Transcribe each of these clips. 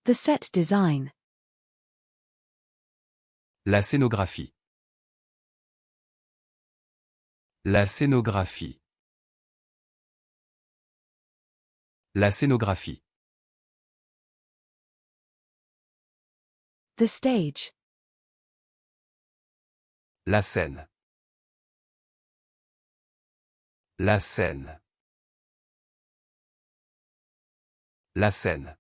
The set design. La scénographie. La scénographie. La scénographie. The stage. La scène. La scène. La scène.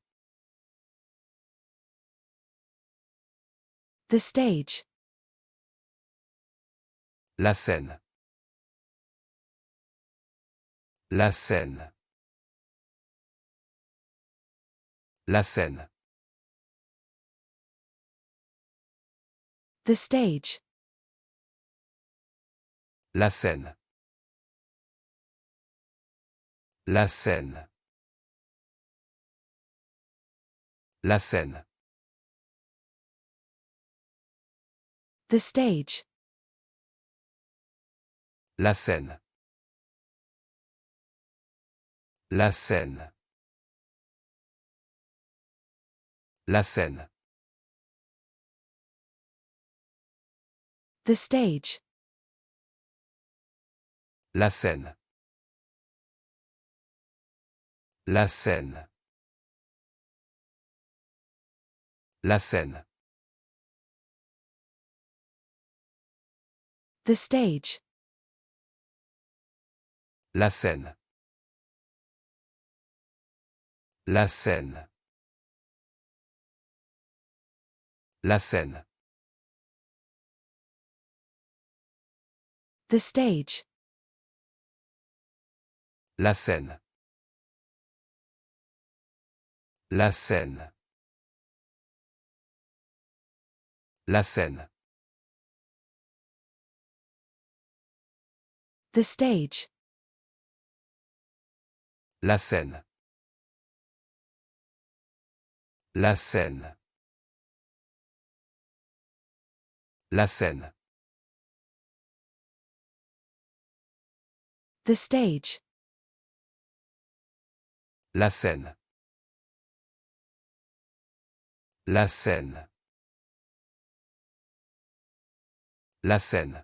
The stage. La scène. La scène. La scène. The stage. La scène. La scène. La scène. The stage. La scène. La scène. La scène. The stage. La scène. La scène. La scène. The stage. La scène. La scène. La scène. The stage. La scène. La scène. La scène. The stage. La scène. La scène. La scène. The stage. La scène. La scène. La scène.